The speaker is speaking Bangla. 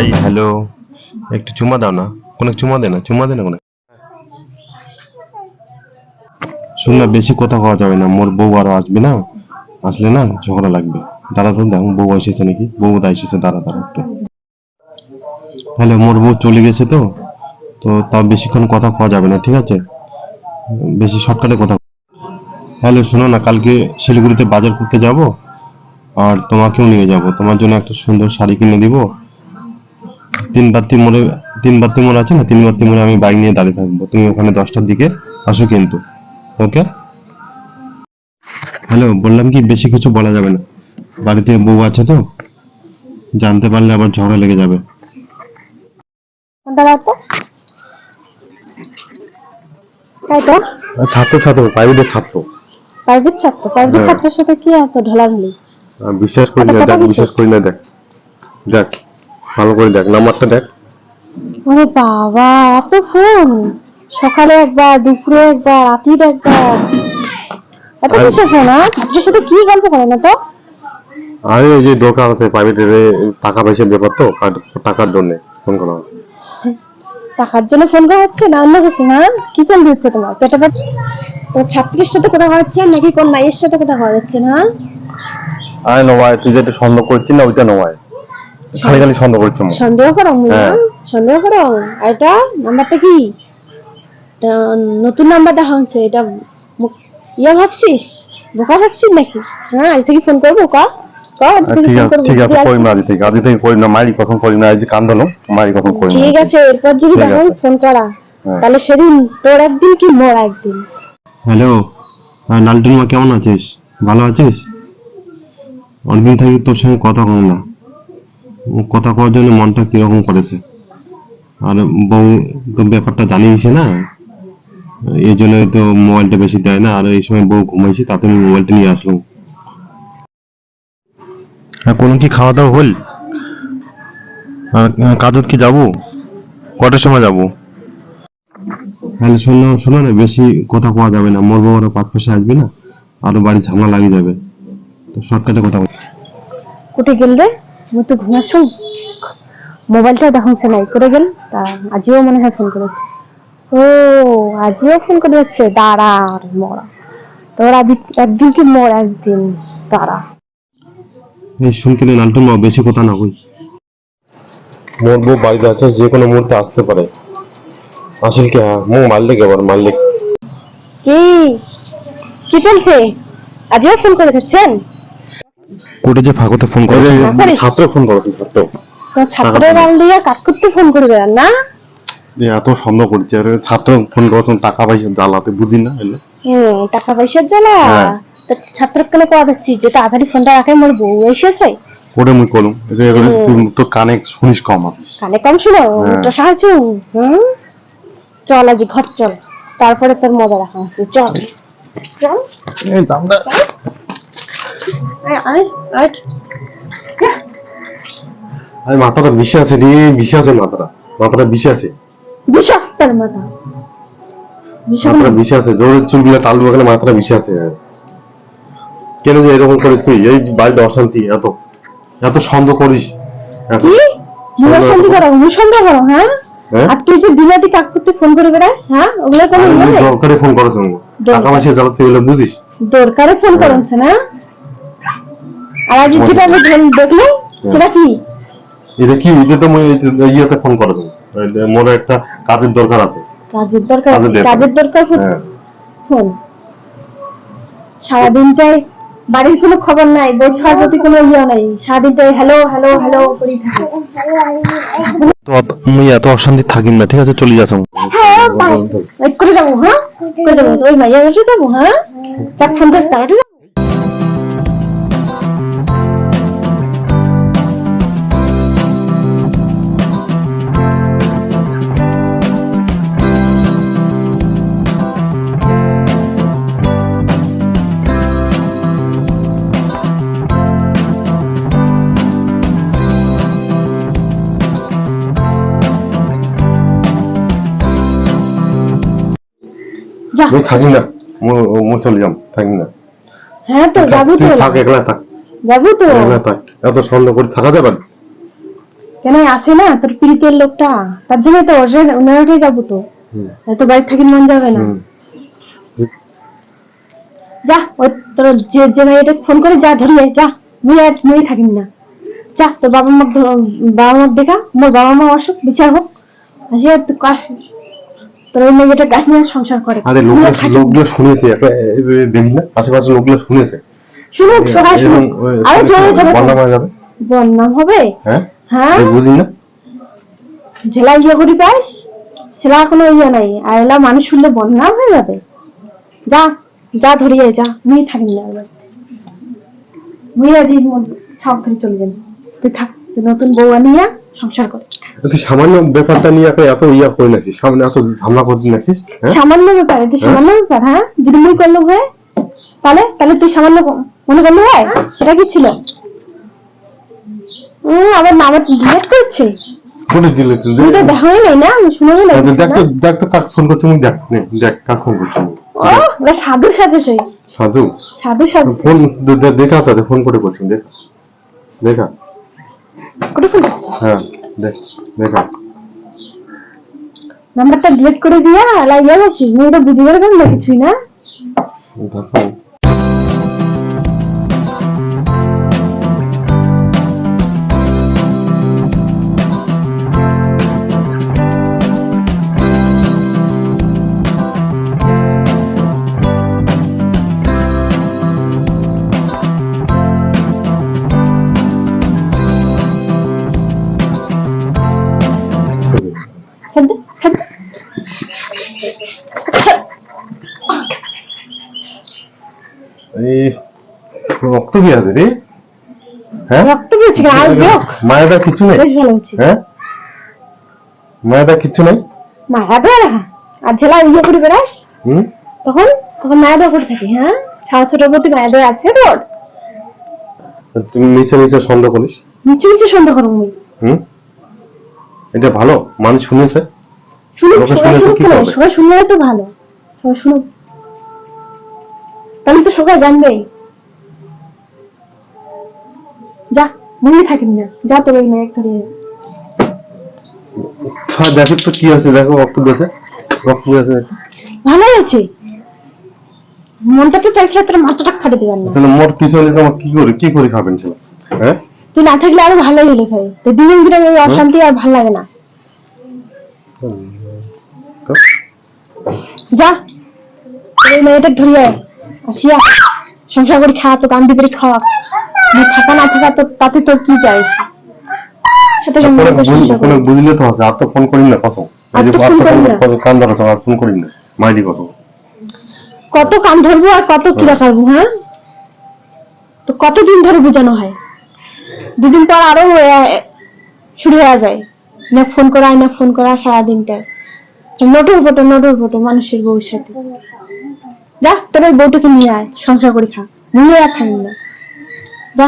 হাই হ্যালো, একটু চুমা দাও না, কোনো চুমা দে না, চুমা দে না কোনো। শুন না, বেশি কথা কওয়া যাবে না, মোর বউ আরো আসবে না, আসলে না ঝগড়া লাগবে। দাঁড়া তো, দেখো বউ এসেছে নাকি, বউ দা এসেছে, দাঁড়া দাঁড়া একটু। হ্যালো, মোর বউ চলে গেছে তো, তো তাও বেশিক্ষণ কথা কওয়া যাবে না, ঠিক আছে? বেশি শর্টকাটে কথা। হ্যালো, শোনো না, কালকে শিলিগুড়িতে বাজার করতে যাব, আর তোমাকেও নিয়ে যাব, তোমার জন্য একটা সুন্দর শাড়ি কিনে দিব। তিন বাত্তি মোড়ে, তিন বাত্তি মোড় আছে না, তিন বাত্তি মোড়ে আমি বাইক নিয়ে দাঁড়িয়ে থাকবো, তুমি ওখানে 10টার দিকে আসো কিন্তু। ওকে? হ্যালো, বললাম কি বেশি কিছু বলা যাবে না, বাড়িতে বউ আছে তো, জানতে পারলে আবার ঝগড়া লেগে যাবে। দাঁড়াও তো, তাই তো। ছাত্র ছাত্র, প্রাইভেটের ছাত্র। প্রাইভেট ছাত্র, প্রাইভেট হ্যাঁ, ছাত্রের সাথে কি এত ঢলাঢলি? বিশ্বাস করি এত না, কথা দেখ, কিসের? বিশ্বাস করি না, দেখ দেখ, ভালো করে দেখ, নাম্বারটা দেখ। ওরে বাবা, এত ফোন! সকালে একবার, দুপুরে একবার, রাতের একবার, এত আর কিসের ফোন? ছাত্রের সাথে কি গল্প করে না তো? আরে ওই যে দরকার আছে প্রাইভেটের, টাকা পয়সার ব্যাপার তো, টাকার জন্য ফোন করা। টাকার জন্য ফোন করা হচ্ছে না অন্য কিছু? কি চলতে হচ্ছে তোমার পেটে পেটে? তোমার ছাত্রীর সাথে কথা হচ্ছে নাকি কোন মাইয়ের সাথে কথা হচ্ছে না? আরে নয়, তুই যেটা সন্দেহ করছিস না, ওইটা নয়, খালি খালি সন্দেহ করছো। সন্দেহ করো না? হ্যাঁ। সন্দেহ করো? আর এটা নাম্বারটা কি? এটা নতুন নাম্বার দেখা হচ্ছে, এটা ইয়া ভাবছিস, বোকা ভাবছিস নাকি? আজ থেকে ফোন করবো? আজ থেকে ঠিক ফোন আছে, করবো? ঠিক আছে, করি না, আজ থেকে করি না, মারি কখন করি না, আজ কান্দলো, মারি কখন করি না। ঠিক আছে, এরপর যদি ঠিক দেখো আছে। ফোন করা, হ্যাঁ। তাহলে সেদিন তোর একদিন কি মোর একদিন। হ্যালো, লালটুন মা, কেমন আছিস? ভালো আছিস? অনেকদিন থেকে তোর সঙ্গে কথা কম না, কথা কওয়ার জন্য মনটা কিরকম করেছে। আর বউ তো ব্যাপারটা জানিয়েছে না, এই জন্যই তো মোবাইলটা বেশি দেয় না, আর এই সময় বউ ঘুমাইছে, তাতে আমি মোবাইলটা নিয়ে আসলাম। হ্যাঁ, কোনো কি খাওয়া দাওয়া হল? কাজত কি যাবো? কটার সময় যাবো? হ্যাঁ, শোনো শোনো না, বেশি কথা কওয়া যাবে না, মোর বউ আরো পাঁচ পাশে আসবে না, আরো বাড়ি ঝামেলা লাগে যাবে, তো শর্টকাটে কথা বল। কোটে গেল রে? মুই তো ঘুমাচ্ছ, মোবাইলটা দেখাচ্ছে নাই, করে গেল তা। আজিও মনে হয় ফোন করেছে। ও, আজিও ফোন করে যাচ্ছে, দাঁড়া আর মরা, তোর আজ একদিন কি মোর একদিন, দাঁড়া। এই শুনকে লালটুন মা, বেশি কথা না কই, মোর বউ বাড়িতে আছে, যে কোনো মুহূর্তে আসতে পারে। আসল কি, হ্যাঁ মুখ মারলে কে, আবার মারলে। কি কি চলছে? আজিও ফোন করে যাচ্ছেন? কোটে যে ফাঁকতে ফোন করে, ছাত্র ফোন করো, তুই ছাত্র। তো ছাত্রের বাল দিয়ে কাক করতে ফোন করে বেড়ান না? এত সন্দেহ করছে, আরে ছাত্র ফোন করো, টাকা পয়সা জ্বালাতে বুঝি না এলে। টাকা পয়সার জ্বালা? হ্যাঁ। তো ছাত্রের কেন কোয়া দিচ্ছি যে তাড়াতাড়ি ফোনটা রাখে, মোর বউ এসেছে। ওটা মুই করুম, তুই তো কানে শুনিস কম আছিস। কানে কম শুনো? হ্যাঁ। তো সাহায্য। চল আজ ঘর চল, তারপরে তোর মজা দেখা হচ্ছে। চল চল, এই দামটা, আয় আয় আয়। আরে মাথাটা বিষে আছে রে, বিষে আছে মাথাটা, মাথাটা বিষে আছে, বিষাক্তার মাথা, মাথাটা বিষে আছে, জোরে চুলগুলো টালবো, এখানে মাথাটা বিষে আছে। কেন যে এরকম করিস তুই? এই বাড়িতে অশান্তি, এত এত সন্দেহ করিস। এত কি মুসন্দি করো, মুসন্দি করো? হ্যাঁ, হ্যাঁ? আর তুই যে দিনাটি কাক করতে ফোন করে বেড়াস, ওগুলো কোনো আরে ইয়ে নেই? দরকারে ফোন করছ, টাকা পয়সা জ্বালাতে এগুলো বুঝিস? দরকারে ফোন করছে না? আর আজ যেটা আমি দেখলাম সেটা কি? এটা কি, এটা তো মই ইয়েতে ফোন করছ, মোর একটা কাজের দরকার আছে। কাজের দরকার আছে? কাজের কাজের দরকার হ্যাঁ। ফোন? সারাদিনটাই বাড়ির কোনো খবর নাই, বউ ছাড়ার প্রতি কোনো ইয়ে নাই, সারাদিনটাই হ্যালো হ্যালো হ্যালো করেই থাকে। তো আমি এত অশান্তি থাকিম না, ঠিক আছে, চলে যাচ্ছ। হ্যাঁ বাস, ওয়েট করে যাবো। করে যাবো ওই মাইয়া বসে যাবো। তার ফোন তো স্টার্ট। যা, আমি থাকি না, মই চলে যাম, থাকি না। হ্যাঁ তো যাবো তো, তুই থাক, একলা থাক, যাবো তো। একলা থাক, এত সন্দেহ করে থাকা যাবে না। কেন আছে না তোর প্রীতের লোকটা, তার জন্য তো ওনারটাই যাবো তো, হুম, এত বাড়ি থাকি মন যাবে না। হুম। যা ওই তোর যে মেয়েটা ফোন করে যা ধরিয়ে যা, মুই থাকিম না। যা তোর বাবা মা দেখা, মোর বাবা মা আসুক বিচার হোক, আসিয়া তুই তোর ওই মেয়েটা গাছ নিয়ে সংসার করে। আরে লোকগুলো শুনেছে, দেখিস না আশেপাশে লোকগুলো শুনেছে, শুনুক সবাই শুনুক, আরে জোরে জোরে বন্যা হয়ে যাবে। বন্যা হবে। হ্যাঁ, হ্যাঁ বুঝি না। জেলা ইয়ে করি পাস, সেটা কোনো ইয়ে নাই, আর এলা মানুষ শুনলে বন্যা হয়ে যাবে। যা যা ধরিয়ে যা, মুই থাকিম না এবার, মুই আজ ছাপ ধরে চলবেন। তুই থাক, তুই নতুন বউ আনিয়া সংসার করে। তুই সামান্য ব্যাপারটা নিয়ে এত ইয়া করে নাছিস, সামনে এত ঝামেলা করতে নাছিস। সামান্য ব্যাপার, এটা সামান্য ব্যাপার। হ্যাঁ যদি মুই করলো হয়, তাহলে তাহলে তুই সামান্য মনে করলো হয়, সেটা কি ছিল? আবার নাম ডিলেট করছে, করে দিলে তুইটা দেখাই নাই না, আমি শুনে নাই। দেখ তো কাক ফোন করছি, দেখ দেখ কাক ফোন করছি। ও ওরা সাধু সাজেছে, সাধু সাধু সাজেছে। ফোন দেখা তাদের ফোন করে করছেন, দেখ দেখা। কোটে ফোন করছিস? হ্যাঁ দেখা। নাম্বারটা ডিলিট করে দিয়া লাগিয়ে যাচ্ছিস, মুই এটা বুঝে গেলে কেন কিছুই না। দেখো ছাড় দে, ছাড় দে। এই রক্ত কি আছে রে? হ্যাঁ, রক্ত পেয়েছি কেন? আর দেখ মায়েরা কিছু নেই। বেশ ভালো হচ্ছে। হ্যাঁ, মায়েরা কিছু নেই। মায়া দেওয়া রাখা আর ঝেলা ইয়ে করে বেড়াস, হুম, তখন তখন মায়া দেওয়া করে থাকি। হ্যাঁ ছাড়া ছোটোর প্রতি মায়া দেওয়া আছে তোর? তুমি নিচে সন্দেহ করিস। নিচে নিচে সন্দেহ করো মুই। হুম, এটা ভালো মানুষ শুনেছে। শুনুক, লোকে সবাই শুনেছে শুনুক কি না, করবে? সবাই শুনলে তো ভালো, সবাই শুনুক, তাহলে তো সবাই জানবেই। যা মনে থাকিস না, যা তোর ওই মেয়ে ধরে দেখো তো কি আছে, দেখো রক্ত গেছে, রক্ত গেছে। ভালো হয়েছে। মনটা তো চাইছিল তোর মাথাটা ফাটে দিবেন না। তাহলে মোর কিছু হলে তোমার কি করে খাবেন সব? হ্যাঁ, তুই না থাকলে আরো ভালোই হলো ভাই, তো দিন দিন এই অশান্তি আর ভালো লাগে না। যা এই মেয়েটা ধরিয়ে আসিয়া সংসার করে খা, তো কান দিয়ে খাওয়া, থাকা না থাকা তো তাতে তোর কি যায় এসে? সেটা সংসার করে বুঝলে তো আছে। আর তো ফোন করি না কসম, আর তো ফোন করি না। কান ধরো, আর ফোন করি না মাইরি কসম। কত কান ধরবো আর কত কি রাখাবো? হ্যাঁ তো কতদিন ধরে বোঝানো হয়, দুদিন পর আরো শুরু হয়ে যায় না ফোন করা, না ফোন করা সারাদিনটা নটর ফটো মানুষের বউর সাথে। যা তোর ওই বউটাকে নিয়ে আয়, সংসার করে খা, নিয়ে আর খাই না। যা।